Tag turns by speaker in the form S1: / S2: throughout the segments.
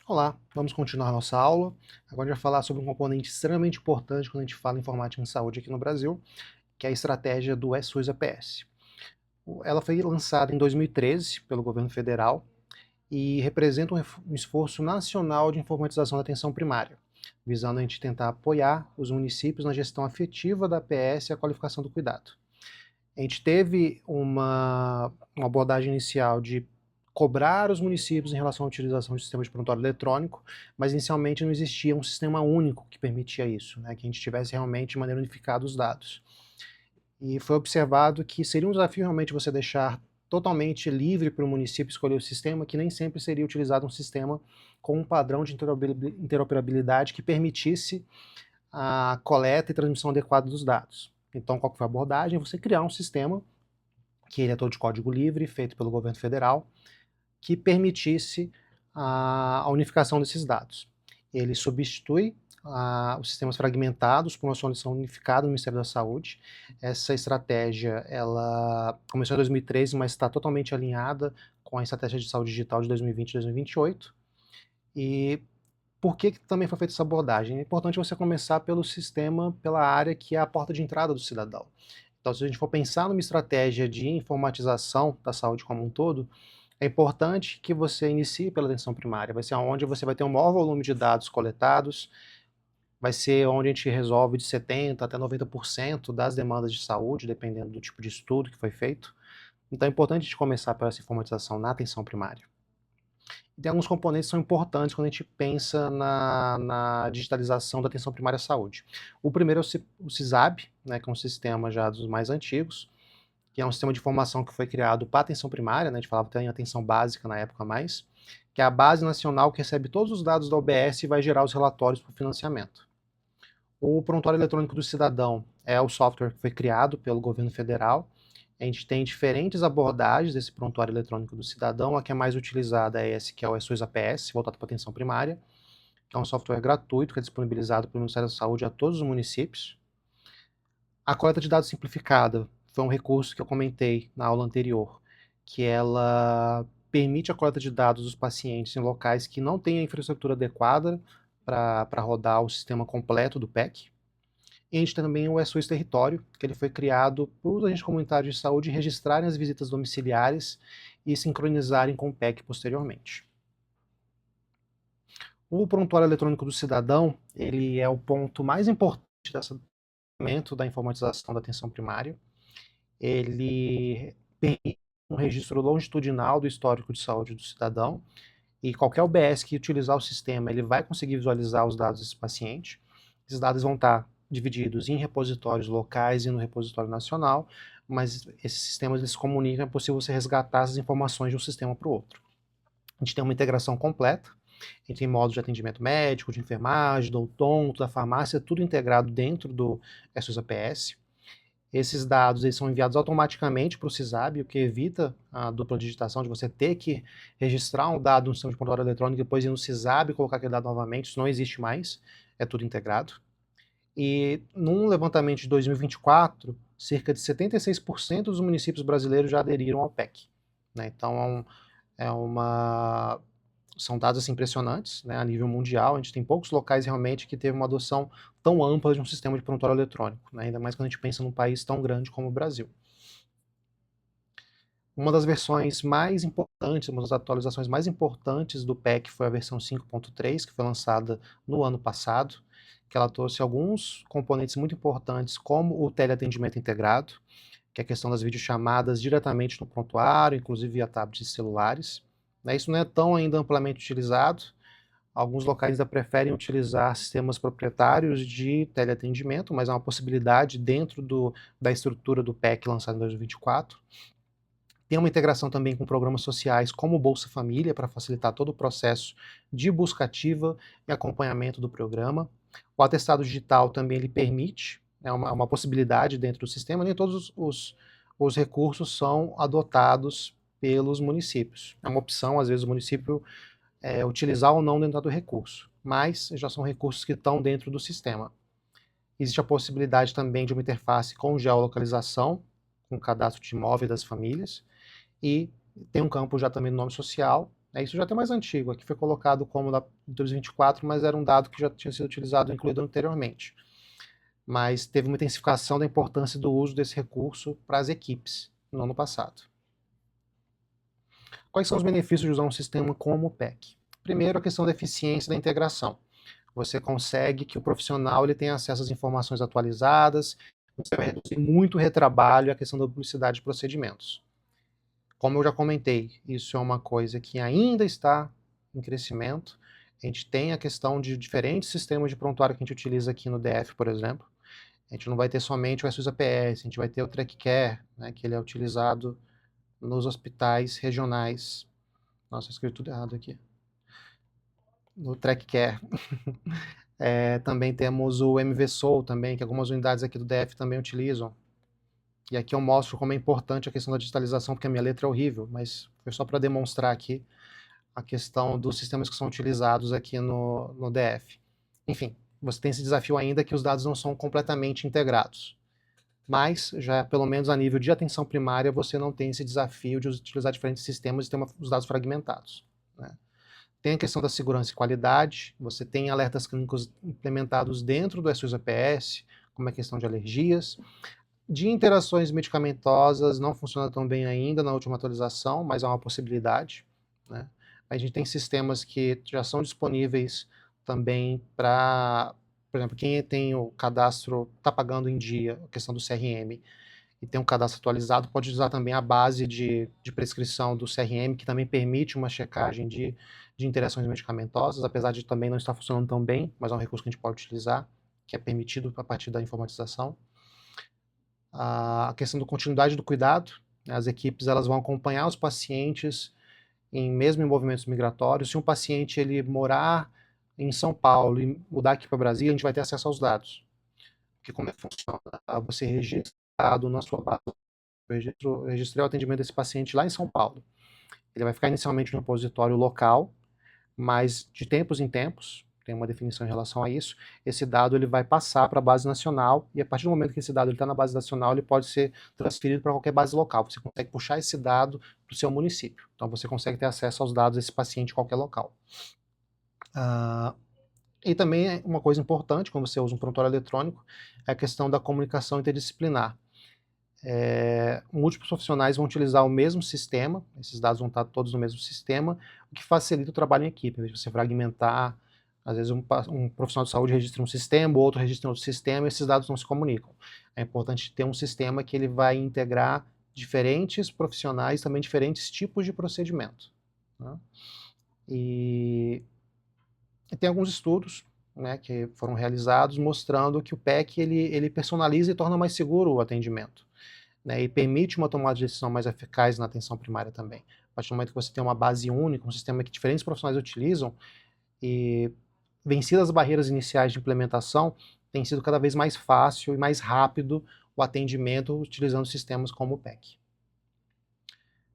S1: Olá, vamos continuar nossa aula. Agora a gente vai falar sobre um componente extremamente importante quando a gente fala em informática em saúde aqui no Brasil, que é a estratégia do SUS-APS. Ela foi lançada em 2013 pelo governo federal e representa um esforço nacional de informatização da atenção primária, visando a gente tentar apoiar os municípios na gestão afetiva da APS e a qualificação do cuidado. A gente teve uma abordagem inicial de cobrar os municípios em relação à utilização de sistema de prontuário eletrônico, mas inicialmente não existia um sistema único que permitia isso, né, que a gente tivesse realmente de maneira unificada os dados. E foi observado que seria um desafio realmente você deixar totalmente livre para o município escolher o sistema, que nem sempre seria utilizado um sistema com um padrão de interoperabilidade que permitisse a coleta e transmissão adequada dos dados. Então, qual que foi a abordagem? Você criar um sistema, que ele é todo de código livre, feito pelo governo federal, que permitisse a unificação desses dados. Ele substitui os sistemas fragmentados por uma solução unificada no Ministério da Saúde. Essa estratégia, ela começou em 2013, mas está totalmente alinhada com a estratégia de saúde digital de 2020 e 2028. E por que também foi feita essa abordagem? É importante você começar pelo sistema, pela área que é a porta de entrada do cidadão. Então, se a gente for pensar numa estratégia de informatização da saúde como um todo, é importante que você inicie pela atenção primária. Vai ser onde você vai ter um maior volume de dados coletados, vai ser onde a gente resolve de 70% até 90% das demandas de saúde, dependendo do tipo de estudo que foi feito. Então é importante a gente começar por essa informatização na atenção primária. E tem alguns componentes que são importantes quando a gente pensa na digitalização da atenção primária à saúde. O primeiro é o CISAB, né, que é um sistema já dos mais antigos, que é um sistema de informação que foi criado para atenção primária, né, a gente falava até em atenção básica na época mais, que é a base nacional que recebe todos os dados da OBS e vai gerar os relatórios para o financiamento. O Prontuário Eletrônico do Cidadão é o software que foi criado pelo governo federal. A gente tem diferentes abordagens desse Prontuário Eletrônico do Cidadão. A que é mais utilizada é esse, que é o SUS-APS, voltado para atenção primária, que é um software gratuito que é disponibilizado pelo Ministério da Saúde a todos os municípios. A coleta de dados simplificada foi um recurso que eu comentei na aula anterior, que ela permite a coleta de dados dos pacientes em locais que não têm a infraestrutura adequada para rodar o sistema completo do PEC. E a gente tem também o SUS Território, que ele foi criado para os agentes comunitários de saúde registrarem as visitas domiciliares e sincronizarem com o PEC posteriormente. O Prontuário Eletrônico do Cidadão, ele é o ponto mais importante dessa da informatização da atenção primária. Ele permite um registro longitudinal do histórico de saúde do cidadão, e qualquer UBS que utilizar o sistema, ele vai conseguir visualizar os dados desse paciente. Esses dados vão estar divididos em repositórios locais e no repositório nacional, mas esses sistemas eles se comunicam, é possível você resgatar essas informações de um sistema para o outro. A gente tem uma integração completa, a gente tem modos de atendimento médico, de enfermagem, do odonto, da farmácia, tudo integrado dentro do SUS-APS. Esses dados eles são enviados automaticamente para o CISAB, o que evita a dupla digitação de você ter que registrar um dado no sistema de prontuário eletrônico e depois ir no CISAB e colocar aquele dado novamente. Isso não existe mais, é tudo integrado. E num levantamento de 2024, cerca de 76% dos municípios brasileiros já aderiram ao PEC. Né? Então é uma são dados assim, impressionantes, né, a nível mundial. A gente tem poucos locais realmente que teve uma adoção tão ampla de um sistema de prontuário eletrônico, né, ainda mais quando a gente pensa num país tão grande como o Brasil. Uma das versões mais importantes, uma das atualizações mais importantes do PEC foi a versão 5.3, que foi lançada no ano passado, que ela trouxe alguns componentes muito importantes, como o teleatendimento integrado, que é a questão das videochamadas diretamente no prontuário, inclusive via tablets e celulares. Né, isso não é tão ainda amplamente utilizado. Alguns locais ainda preferem utilizar sistemas proprietários de teleatendimento, mas é uma possibilidade dentro da estrutura do PEC lançado em 2024. Tem uma integração também com programas sociais como o Bolsa Família, para facilitar todo o processo de busca ativa e acompanhamento do programa. O atestado digital também ele permite, é uma possibilidade dentro do sistema, nem todos os recursos são adotados pelos municípios. É uma opção, às vezes, o município utilizar ou não dentro do recurso, mas já são recursos que estão dentro do sistema. Existe a possibilidade também de uma interface com geolocalização, com o cadastro de imóvel das famílias, e tem um campo já também no nome social, Isso já é até mais antigo, aqui foi colocado como da 2024, mas era um dado que já tinha sido utilizado, incluído anteriormente. Mas teve uma intensificação da importância do uso desse recurso para as equipes no ano passado. Quais são os benefícios de usar um sistema como o PEC? Primeiro, a questão da eficiência da integração. Você consegue que o profissional ele tenha acesso às informações atualizadas, você vai reduzir muito o retrabalho e a questão da duplicidade de procedimentos. Como eu já comentei, isso é uma coisa que ainda está em crescimento. A gente tem a questão de diferentes sistemas de prontuário que a gente utiliza aqui no DF, por exemplo. A gente não vai ter somente o SUS APS, a gente vai ter o TrackCare, né, que ele é utilizado nos hospitais regionais. Nossa, eu escrevi tudo errado aqui. No TrackCare. Também temos o MVSol também, que algumas unidades aqui do DF também utilizam. E aqui eu mostro como é importante a questão da digitalização, porque a minha letra é horrível, mas foi só para demonstrar aqui a questão dos sistemas que são utilizados aqui no DF. Enfim, você tem esse desafio ainda que os dados não são completamente integrados. Mas, já pelo menos a nível de atenção primária, você não tem esse desafio de utilizar diferentes sistemas e ter os dados fragmentados, né? Tem a questão da segurança e qualidade, você tem alertas clínicos implementados dentro do SUS APS, como a questão de alergias. De interações medicamentosas, não funciona tão bem ainda na última atualização, mas é uma possibilidade, né? A gente tem sistemas que já são disponíveis também para, por exemplo, quem tem o cadastro, está pagando em dia, a questão do CRM, e tem um cadastro atualizado, pode usar também a base de prescrição do CRM, que também permite uma checagem de interações medicamentosas, apesar de também não estar funcionando tão bem, mas é um recurso que a gente pode utilizar, que é permitido a partir da informatização. A questão da continuidade do cuidado, né, as equipes elas vão acompanhar os pacientes mesmo em movimentos migratórios. Se um paciente ele morar em São Paulo e mudar aqui para Brasília, a gente vai ter acesso aos dados. Porque como é que funciona? Você registra na sua base. Eu registrei o atendimento desse paciente lá em São Paulo. Ele vai ficar inicialmente no repositório local, mas de tempos em tempos, tem uma definição em relação a isso, esse dado ele vai passar para a base nacional, e a partir do momento que esse dado está na base nacional, ele pode ser transferido para qualquer base local. Você consegue puxar esse dado para o seu município. Então você consegue ter acesso aos dados desse paciente em qualquer local. E também uma coisa importante, quando você usa um prontuário eletrônico, é a questão da comunicação interdisciplinar. Múltiplos profissionais vão utilizar o mesmo sistema, esses dados vão estar todos no mesmo sistema, o que facilita o trabalho em equipe, em vez de você fragmentar. Às vezes um profissional de saúde registra um sistema, o outro registra em outro sistema, e esses dados não se comunicam. É importante ter um sistema que ele vai integrar diferentes profissionais, também diferentes tipos de procedimento, né? E tem alguns estudos, né, que foram realizados mostrando que o PEC ele personaliza e torna mais seguro o atendimento, né, e permite uma tomada de decisão mais eficaz na atenção primária também. A partir do momento que você tem uma base única, um sistema que diferentes profissionais utilizam, e vencidas as barreiras iniciais de implementação, tem sido cada vez mais fácil e mais rápido o atendimento utilizando sistemas como o PEC.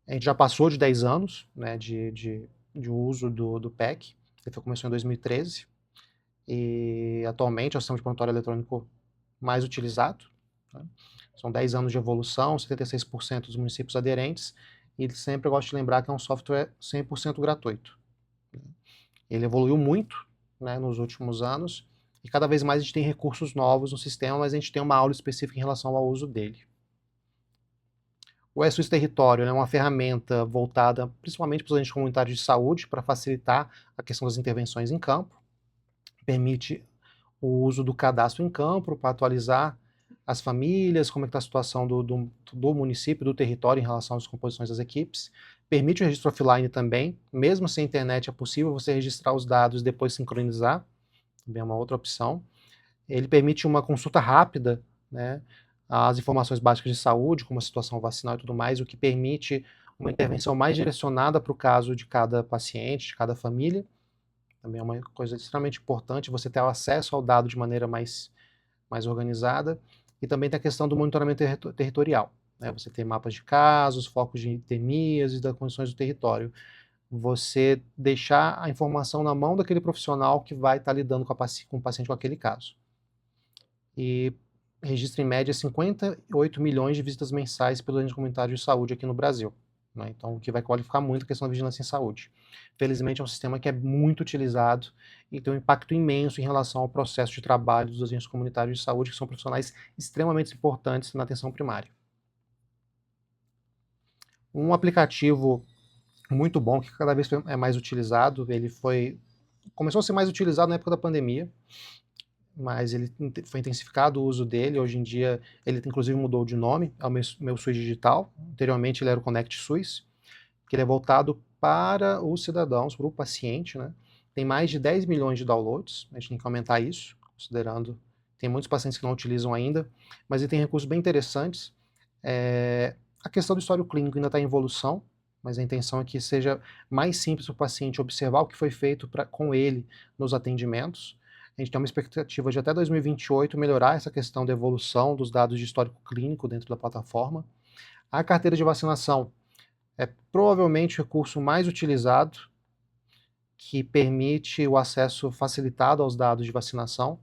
S1: A gente já passou de 10 anos, né, de uso do PEC, ele começou em 2013, e atualmente é o sistema de prontuário eletrônico mais utilizado, né? São 10 anos de evolução, 76% dos municípios aderentes, e sempre eu gosto de lembrar que é um software 100% gratuito. Ele evoluiu muito, né, nos últimos anos, e cada vez mais a gente tem recursos novos no sistema, mas a gente tem uma aula específica em relação ao uso dele. O SUS Território é uma ferramenta voltada principalmente para os agentes comunitários de saúde, para facilitar a questão das intervenções em campo. Permite o uso do cadastro em campo para atualizar as famílias, como é que está a situação do município, do território em relação às composições das equipes. Permite o registro offline também, mesmo sem internet é possível você registrar os dados e depois sincronizar, também é uma outra opção. Ele permite uma consulta rápida, né, às informações básicas de saúde, como a situação vacinal e tudo mais, o que permite uma intervenção mais direcionada para o caso de cada paciente, de cada família. Também é uma coisa extremamente importante você ter acesso ao dado de maneira mais organizada. E também tem a questão do monitoramento territorial, né? Você tem mapas de casos, focos de endemias e das condições do território. Você deixar a informação na mão daquele profissional que vai estar lidando com o paciente com aquele caso. E registra em média 58 milhões de visitas mensais pelo ente comunitário de saúde aqui no Brasil. né? Então, o que vai qualificar muito a questão da vigilância em saúde. Felizmente, é um sistema que é muito utilizado e tem um impacto imenso em relação ao processo de trabalho dos agentes comunitários de saúde, que são profissionais extremamente importantes na atenção primária. Um aplicativo muito bom, que cada vez é mais utilizado, começou a ser mais utilizado na época da pandemia, mas ele foi intensificado o uso dele. Hoje em dia ele inclusive mudou de nome, é o Meu SUS Digital. Anteriormente ele era o Conect SUS, que ele é voltado para os cidadãos, para o paciente, né? Tem mais de 10 milhões de downloads, a gente tem que aumentar isso, considerando tem muitos pacientes que não utilizam ainda, mas ele tem recursos bem interessantes. A questão do histórico clínico ainda está em evolução, mas a intenção é que seja mais simples para o paciente observar o que foi feito com ele nos atendimentos. A gente tem uma expectativa de até 2028 melhorar essa questão da evolução dos dados de histórico clínico dentro da plataforma. A carteira de vacinação é provavelmente o recurso mais utilizado, que permite o acesso facilitado aos dados de vacinação.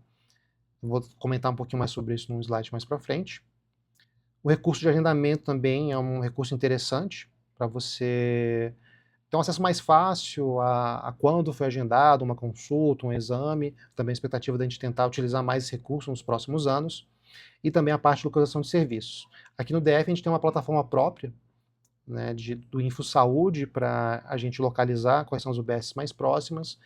S1: Vou comentar um pouquinho mais sobre isso num slide mais para frente. O recurso de agendamento também é um recurso interessante para você ter um acesso mais fácil a quando foi agendado uma consulta, um exame. Também a expectativa da gente tentar utilizar mais esse recurso nos próximos anos. E também a parte de localização de serviços. Aqui no DF a gente tem uma plataforma própria, né, do InfoSaúde, para a gente localizar quais são as UBSs mais próximas,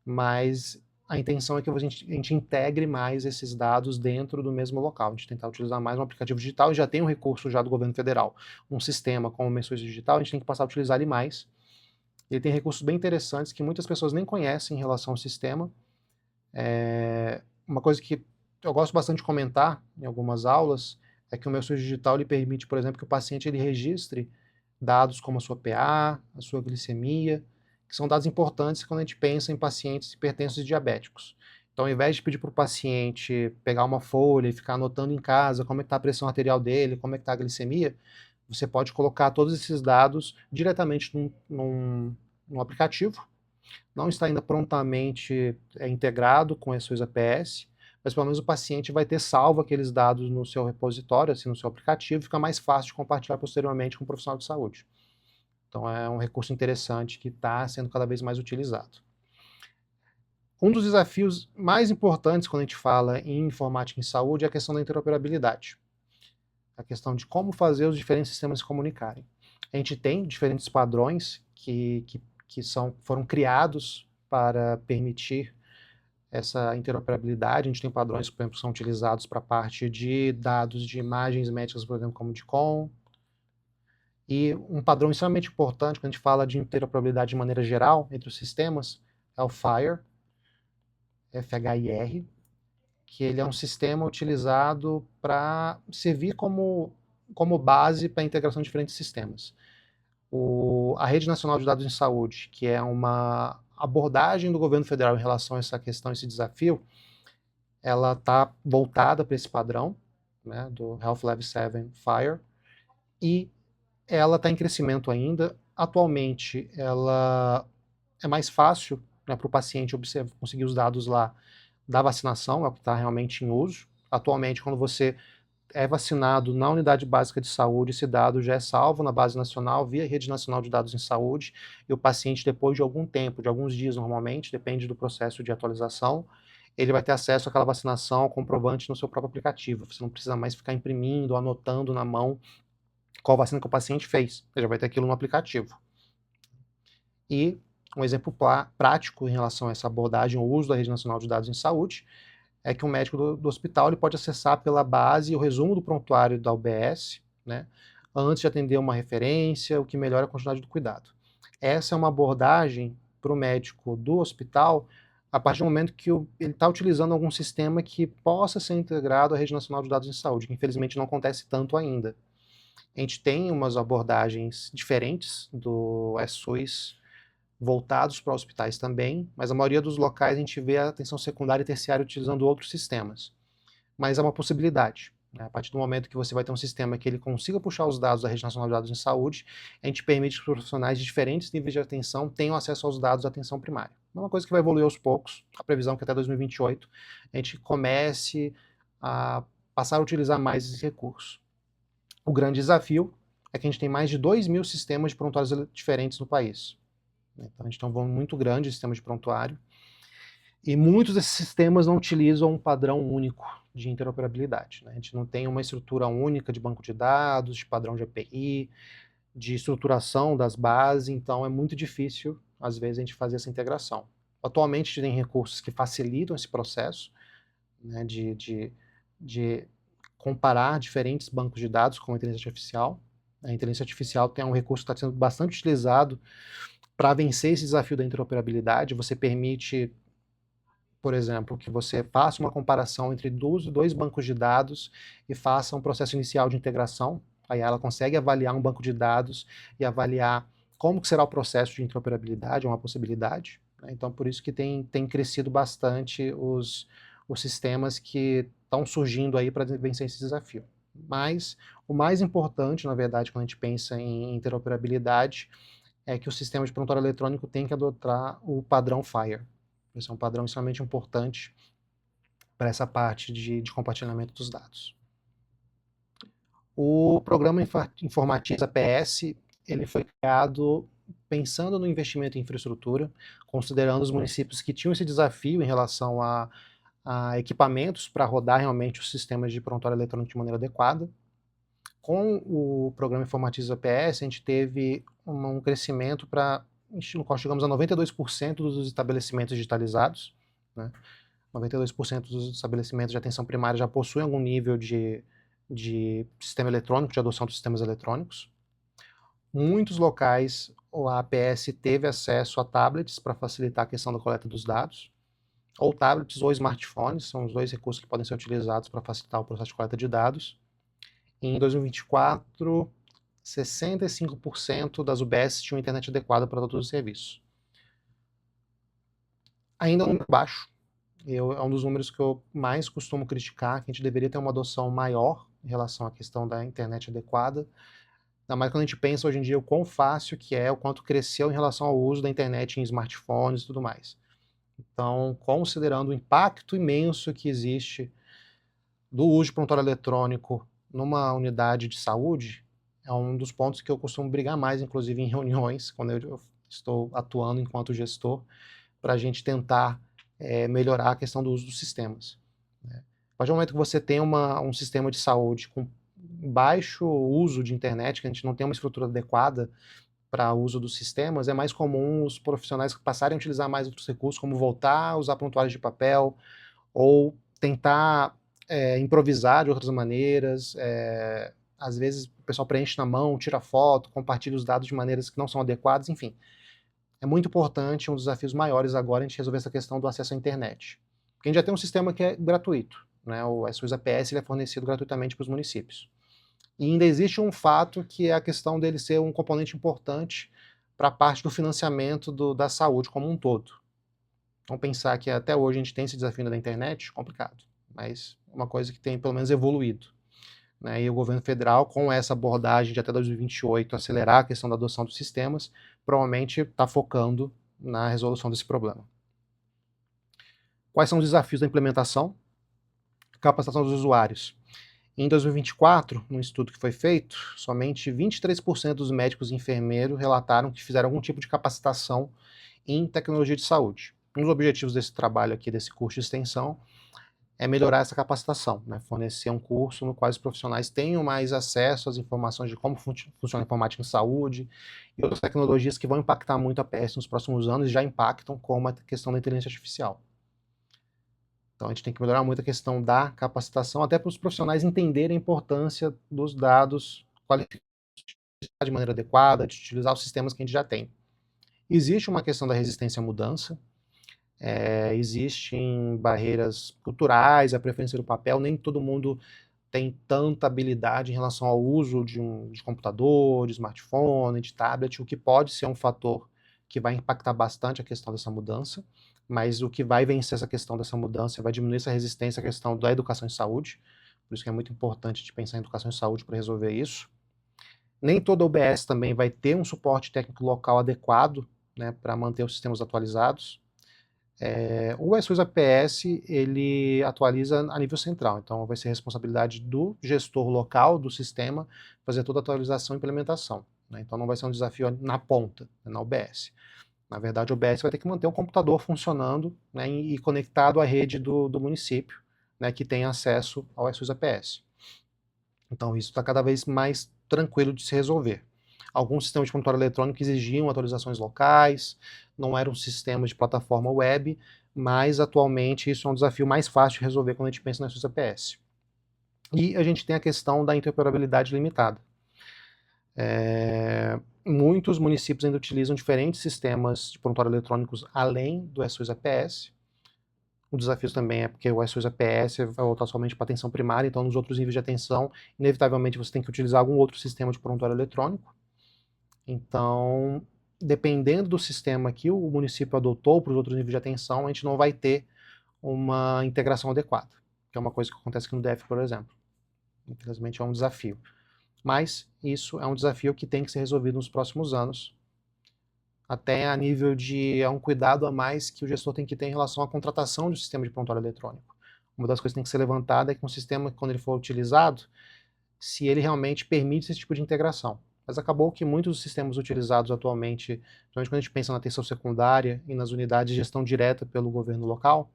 S1: mas a intenção é que a gente integre mais esses dados dentro do mesmo local, a gente tentar utilizar mais um aplicativo digital, e já tem um recurso já do governo federal, um sistema como o Meu SUS Digital, a gente tem que passar a utilizar ele mais. Ele tem recursos bem interessantes que muitas pessoas nem conhecem em relação ao sistema. Uma coisa que eu gosto bastante de comentar em algumas aulas é que o Meu SUS Digital ele permite, por exemplo, que o paciente ele registre dados como a sua PA, a sua glicemia, que são dados importantes quando a gente pensa em pacientes hipertensos e diabéticos. Então, ao invés de pedir para o paciente pegar uma folha e ficar anotando em casa como é que está a pressão arterial dele, como é que está a glicemia, você pode colocar todos esses dados diretamente num aplicativo. Não está ainda prontamente integrado com a SUS APS, mas pelo menos o paciente vai ter salvo aqueles dados no seu repositório, assim, no seu aplicativo, fica mais fácil de compartilhar posteriormente com o profissional de saúde. Então é um recurso interessante que está sendo cada vez mais utilizado. Um dos desafios mais importantes quando a gente fala em informática em saúde é a questão da interoperabilidade. A questão de como fazer os diferentes sistemas se comunicarem. A gente tem diferentes padrões que foram criados para permitir essa interoperabilidade. A gente tem padrões, por exemplo, que são utilizados para a parte de dados de imagens médicas, por exemplo, como o DICOM. E um padrão extremamente importante quando a gente fala de interoperabilidade de maneira geral entre os sistemas é o FHIR, F-H-I-R, que ele é um sistema utilizado para servir como base para a integração de diferentes sistemas. A Rede Nacional de Dados em Saúde, que é uma abordagem do governo federal em relação a essa questão, esse desafio, ela está voltada para esse padrão, né, do Health Level 7 FHIR, e ela está em crescimento ainda. Atualmente, ela é mais fácil, né, para o paciente conseguir os dados lá da vacinação, é o que está realmente em uso. Atualmente, quando você é vacinado na unidade básica de saúde, esse dado já é salvo na base nacional via Rede Nacional de Dados em Saúde, e o paciente, depois de algum tempo, de alguns dias normalmente, depende do processo de atualização, ele vai ter acesso àquela vacinação, ao comprovante no seu próprio aplicativo. Você não precisa mais ficar imprimindo, anotando na mão qual vacina que o paciente fez. Ele já vai ter aquilo no aplicativo. E um exemplo prático em relação a essa abordagem, o uso da Rede Nacional de Dados em Saúde, é que um médico do hospital ele pode acessar pela base o resumo do prontuário da UBS, né, antes de atender uma referência, o que melhora a quantidade do cuidado. Essa é uma abordagem para o médico do hospital a partir do momento que ele está utilizando algum sistema que possa ser integrado à Rede Nacional de Dados em Saúde, que infelizmente não acontece tanto ainda. A gente tem umas abordagens diferentes do SUS voltados para hospitais também, mas a maioria dos locais a gente vê a atenção secundária e terciária utilizando outros sistemas. Mas é uma possibilidade, né? A partir do momento que você vai ter um sistema que ele consiga puxar os dados da Rede Nacional de Dados em Saúde, a gente permite que os profissionais de diferentes níveis de atenção tenham acesso aos dados da atenção primária. É uma coisa que vai evoluir aos poucos, a previsão é que até 2028 a gente comece a passar a utilizar mais esse recurso. O grande desafio é que a gente tem mais de 2.000 sistemas de prontuários diferentes no país. Então a gente tem um volume muito grande de sistemas de prontuário, e muitos desses sistemas não utilizam um padrão único de interoperabilidade, né? A gente não tem uma estrutura única de banco de dados, de padrão de API, de estruturação das bases, então é muito difícil, às vezes, a gente fazer essa integração. Atualmente, a gente tem recursos que facilitam esse processo, né, de comparar diferentes bancos de dados com a inteligência artificial. A inteligência artificial tem um recurso que está sendo bastante utilizado para vencer esse desafio da interoperabilidade. Você permite, por exemplo, que você faça uma comparação entre dois bancos de dados e faça um processo inicial de integração. Aí ela consegue avaliar um banco de dados e avaliar como que será o processo de interoperabilidade, é uma possibilidade, né? Então, por isso que tem crescido bastante os sistemas que estão surgindo aí para vencer esse desafio. Mas o mais importante, na verdade, quando a gente pensa em interoperabilidade, é que o sistema de prontuário eletrônico tem que adotar o padrão FHIR. Esse é um padrão extremamente importante para essa parte de compartilhamento dos dados. O programa Informatiza PS, ele foi criado pensando no investimento em infraestrutura, considerando os municípios que tinham esse desafio em relação a equipamentos para rodar realmente os sistemas de prontuário eletrônico de maneira adequada. Com o programa Informatiza PS, a gente teve um crescimento para, no qual chegamos a 92% dos estabelecimentos digitalizados, né? 92% dos estabelecimentos de atenção primária já possuem algum nível de sistema eletrônico, de adoção de sistemas eletrônicos. Muitos locais, a APS teve acesso a tablets para facilitar a questão da coleta dos dados, ou tablets ou smartphones, são os dois recursos que podem ser utilizados para facilitar o processo de coleta de dados. Em 2024, 65% das UBS tinham internet adequada para todos os serviços. Ainda é um número baixo, é um dos números que eu mais costumo criticar, que a gente deveria ter uma adoção maior em relação à questão da internet adequada. Ainda mais quando a gente pensa hoje em dia o quão fácil que é, o quanto cresceu em relação ao uso da internet em smartphones e tudo mais. Então, considerando o impacto imenso que existe do uso de prontuário eletrônico numa unidade de saúde, é um dos pontos que eu costumo brigar mais, inclusive em reuniões, quando eu estou atuando enquanto gestor, para a gente tentar melhorar a questão do uso dos sistemas, né? A partir do momento que você tem um sistema de saúde com baixo uso de internet, que a gente não tem uma estrutura adequada para uso dos sistemas, é mais comum os profissionais passarem a utilizar mais outros recursos, como voltar a usar prontuários de papel, ou tentar improvisar de outras maneiras. Às vezes o pessoal preenche na mão, tira foto, compartilha os dados de maneiras que não são adequadas, enfim. É muito importante, um dos desafios maiores agora, a gente resolver essa questão do acesso à internet. Porque a gente já tem um sistema que é gratuito, né? O SUS APS ele é fornecido gratuitamente para os municípios. E ainda existe um fato que é a questão dele ser um componente importante para a parte do financiamento da saúde como um todo. Vamos pensar que até hoje a gente tem esse desafio da internet, complicado, mas é uma coisa que tem pelo menos evoluído, né? E o governo federal, com essa abordagem de até 2028 acelerar a questão da adoção dos sistemas, provavelmente está focando na resolução desse problema. Quais são os desafios da implementação? Capacitação dos usuários. Em 2024, num estudo que foi feito, somente 23% dos médicos e enfermeiros relataram que fizeram algum tipo de capacitação em tecnologia de saúde. Um dos objetivos desse trabalho aqui, desse curso de extensão, é melhorar essa capacitação, né? Fornecer um curso no qual os profissionais tenham mais acesso às informações de como funciona a informática em saúde e outras tecnologias que vão impactar muito a PS nos próximos anos e já impactam, como a questão da inteligência artificial. Então a gente tem que melhorar muito a questão da capacitação, até para os profissionais entenderem a importância dos dados qualificados de maneira adequada, de utilizar os sistemas que a gente já tem. Existe uma questão da resistência à mudança, existem barreiras culturais, a preferência do papel, nem todo mundo tem tanta habilidade em relação ao uso de computador, de smartphone, de tablet, o que pode ser um fator que vai impactar bastante a questão dessa mudança, mas o que vai vencer essa questão dessa mudança, vai diminuir essa resistência à questão da educação em saúde, por isso que é muito importante de pensar em educação em saúde para resolver isso. Nem toda UBS também vai ter um suporte técnico local adequado, né, para manter os sistemas atualizados. O SUS APS, ele atualiza a nível central, então vai ser responsabilidade do gestor local do sistema fazer toda a atualização e implementação, né? Então não vai ser um desafio na ponta, na UBS. Na verdade, o OBS vai ter que manter o computador funcionando, né, e conectado à rede do município, né, que tem acesso ao SUS APS. Então isso está cada vez mais tranquilo de se resolver. Alguns sistemas de prontuário eletrônico exigiam atualizações locais, não era um sistema de plataforma web, mas atualmente isso é um desafio mais fácil de resolver quando a gente pensa no SUS APS. E a gente tem a questão da interoperabilidade limitada. Muitos municípios ainda utilizam diferentes sistemas de prontuário eletrônicos além do SUS APS. O desafio também é porque o SUS APS vai voltar somente para atenção primária, então nos outros níveis de atenção, inevitavelmente você tem que utilizar algum outro sistema de prontuário eletrônico. Então, dependendo do sistema que o município adotou para os outros níveis de atenção, a gente não vai ter uma integração adequada, que é uma coisa que acontece aqui no DF, por exemplo. Infelizmente é um desafio. Mas isso é um desafio que tem que ser resolvido nos próximos anos, até a nível de um cuidado a mais que o gestor tem que ter em relação à contratação de um sistema de prontuário eletrônico. Uma das coisas que tem que ser levantada é que um sistema, quando ele for utilizado, se ele realmente permite esse tipo de integração. Mas acabou que muitos dos sistemas utilizados atualmente, principalmente quando a gente pensa na atenção secundária e nas unidades de gestão direta pelo governo local,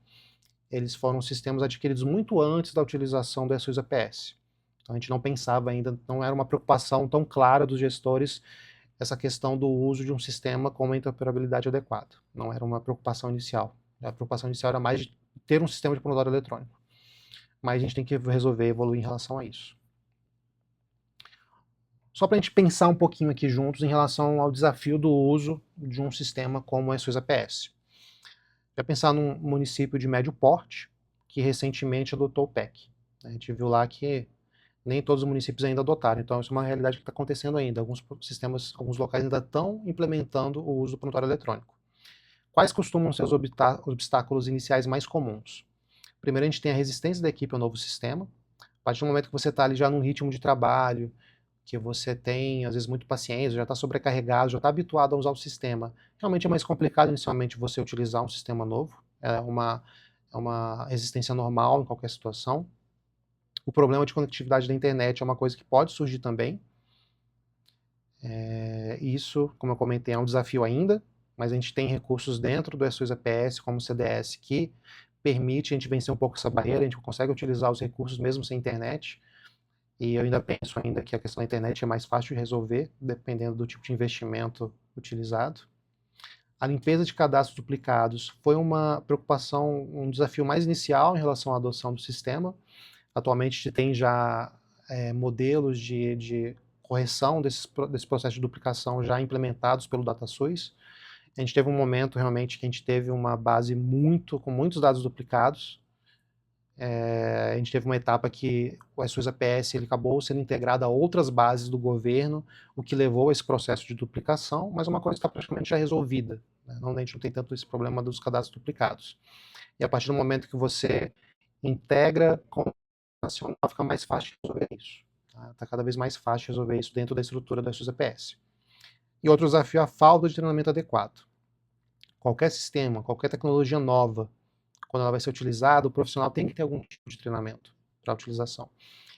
S1: eles foram sistemas adquiridos muito antes da utilização do SUS APS. Então a gente não pensava ainda, não era uma preocupação tão clara dos gestores essa questão do uso de um sistema com uma interoperabilidade adequada. Não era uma preocupação inicial. A preocupação inicial era mais de ter um sistema de prontuário eletrônico. Mas a gente tem que resolver e evoluir em relação a isso. Só para a gente pensar um pouquinho aqui juntos em relação ao desafio do uso de um sistema como o SUS APS. Já pensar num município de médio porte que recentemente adotou o PEC. A gente viu lá que nem todos os municípios ainda adotaram, então isso é uma realidade que está acontecendo ainda. Alguns sistemas, alguns locais ainda estão implementando o uso do prontuário eletrônico. Quais costumam ser os obstáculos iniciais mais comuns? Primeiro, a gente tem a resistência da equipe ao novo sistema. A partir do momento que você está ali já num ritmo de trabalho, que você tem, às vezes, muito paciência, já está sobrecarregado, já está habituado a usar o sistema, realmente é mais complicado inicialmente você utilizar um sistema novo. É uma resistência normal em qualquer situação. O problema de conectividade da internet é uma coisa que pode surgir também. Isso, como eu comentei, é um desafio ainda, mas a gente tem recursos dentro do SUS APS, como o CDS, que permite a gente vencer um pouco essa barreira, a gente consegue utilizar os recursos mesmo sem internet. E eu ainda penso ainda que a questão da internet é mais fácil de resolver, dependendo do tipo de investimento utilizado. A limpeza de cadastros duplicados foi uma preocupação, um desafio mais inicial em relação à adoção do sistema. Atualmente tem já modelos de correção desse processo de duplicação já implementados pelo DataSUS. A gente teve um momento realmente que a gente teve uma base com muitos dados duplicados. A gente teve uma etapa que o SUS APS ele acabou sendo integrado a outras bases do governo, o que levou a esse processo de duplicação, mas uma coisa está praticamente já resolvida, né? A gente não tem tanto esse problema dos cadastros duplicados. E a partir do momento que você integra com o nacional, fica mais fácil de resolver isso. Tá cada vez mais fácil de resolver isso dentro da estrutura do SUS APS. E outro desafio é a falta de treinamento adequado. Qualquer sistema, qualquer tecnologia nova, quando ela vai ser utilizada, o profissional tem que ter algum tipo de treinamento para a utilização.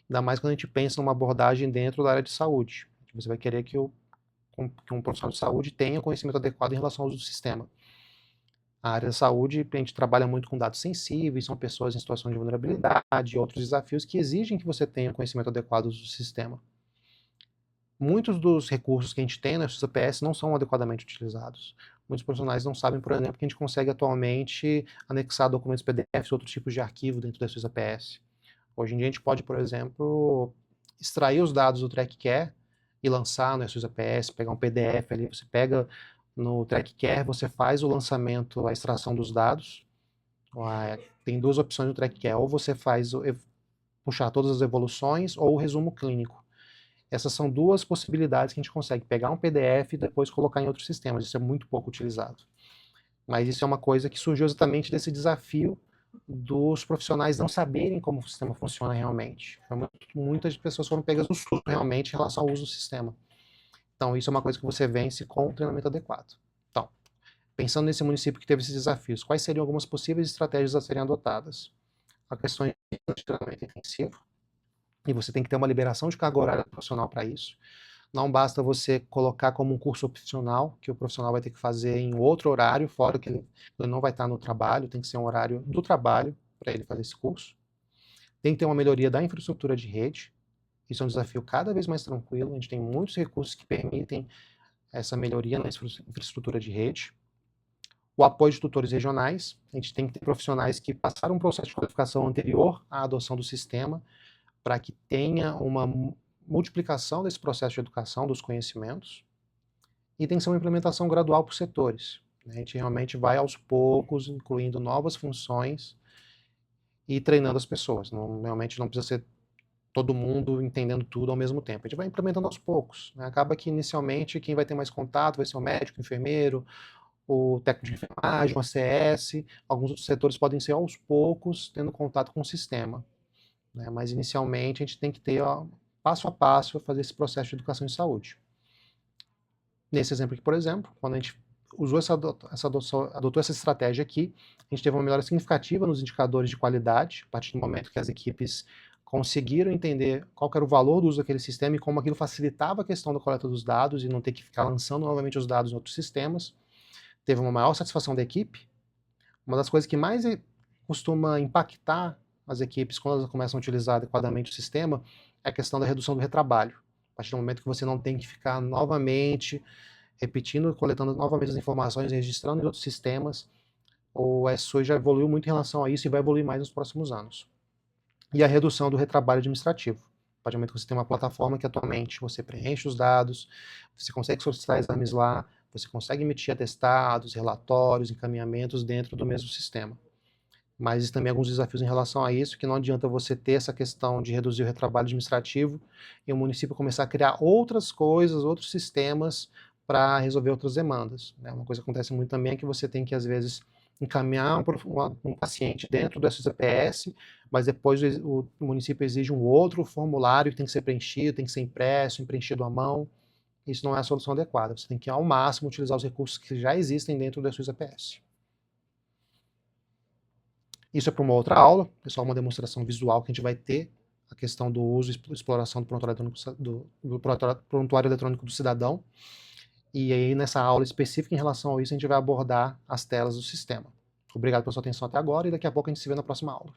S1: Ainda mais quando a gente pensa numa abordagem dentro da área de saúde. Você vai querer que um profissional de saúde tenha conhecimento adequado em relação ao uso do sistema. A área da saúde, a gente trabalha muito com dados sensíveis, são pessoas em situação de vulnerabilidade, outros desafios que exigem que você tenha conhecimento adequado do sistema. Muitos dos recursos que a gente tem no SUS não são adequadamente utilizados. Muitos profissionais não sabem, por exemplo, que a gente consegue atualmente anexar documentos PDFs, outros tipos de arquivo dentro do SUS. Hoje em dia a gente pode, por exemplo, extrair os dados do TrackCare e lançar no SUS, pegar um PDF ali, você pega no TrackCare, você faz o lançamento, a extração dos dados. Tem duas opções no TrackCare, ou você faz puxar todas as evoluções ou o resumo clínico. Essas são duas possibilidades que a gente consegue pegar um PDF e depois colocar em outros sistemas. Isso é muito pouco utilizado. Mas isso é uma coisa que surgiu exatamente desse desafio dos profissionais não saberem como o sistema funciona realmente. Muitas pessoas foram pegas no susto realmente em relação ao uso do sistema. Então isso é uma coisa que você vence com o treinamento adequado. Então, Pensando nesse município que teve esses desafios, quais seriam algumas possíveis estratégias a serem adotadas? A questão de treinamento intensivo, e você tem que ter uma liberação de carga horária profissional para isso. Não basta você colocar como um curso opcional, que o profissional vai ter que fazer em outro horário, fora que ele não vai estar no trabalho, tem que ser um horário do trabalho para ele fazer esse curso. Tem que ter uma melhoria da infraestrutura de rede, isso é um desafio cada vez mais tranquilo, a gente tem muitos recursos que permitem essa melhoria na infraestrutura de rede. O apoio de tutores regionais, a gente tem que ter profissionais que passaram um processo de qualificação anterior à adoção do sistema, para que tenha uma multiplicação desse processo de educação, dos conhecimentos, e tem que ser uma implementação gradual por setores. A gente realmente vai aos poucos, incluindo novas funções e treinando as pessoas. Realmente não precisa ser todo mundo entendendo tudo ao mesmo tempo. A gente vai implementando aos poucos. Acaba que, inicialmente, quem vai ter mais contato vai ser o médico, o enfermeiro, o técnico de enfermagem, o ACS. Alguns outros setores podem ser, aos poucos, tendo contato com o sistema. Mas, inicialmente, a gente tem que ter, passo a passo, fazer esse processo de educação em saúde. Nesse exemplo aqui, por exemplo, quando a gente adotou essa estratégia aqui, a gente teve uma melhora significativa nos indicadores de qualidade, a partir do momento que as equipes conseguiram entender qual era o valor do uso daquele sistema e como aquilo facilitava a questão da coleta dos dados e não ter que ficar lançando novamente os dados em outros sistemas. Teve uma maior satisfação da equipe. Uma das coisas que mais costuma impactar as equipes quando elas começam a utilizar adequadamente o sistema é a questão da redução do retrabalho. A partir do momento que você não tem que ficar novamente repetindo, coletando novamente as informações, registrando em outros sistemas, o SUS já evoluiu muito em relação a isso e vai evoluir mais nos próximos anos. E a redução do retrabalho administrativo. A partir do momento que você tem uma plataforma que atualmente você preenche os dados, você consegue solicitar exames lá, você consegue emitir atestados, relatórios, encaminhamentos dentro do mesmo sistema. Mas existem também alguns desafios em relação a isso, que não adianta você ter essa questão de reduzir o retrabalho administrativo e o município começar a criar outras coisas, outros sistemas para resolver outras demandas. Uma coisa que acontece muito também é que você tem que, às vezes, encaminhar um paciente dentro do SUS-EPS, mas depois o município exige um outro formulário que tem que ser preenchido, tem que ser impresso, preenchido à mão. Isso não é a solução adequada. Você tem que, ao máximo, utilizar os recursos que já existem dentro do SUS-EPS. Isso é para uma outra aula, é só uma demonstração visual que a gente vai ter, a questão do uso e exploração do prontuário eletrônico do cidadão. E aí, nessa aula específica em relação a isso, a gente vai abordar as telas do sistema. Obrigado pela sua atenção até agora e daqui a pouco a gente se vê na próxima aula.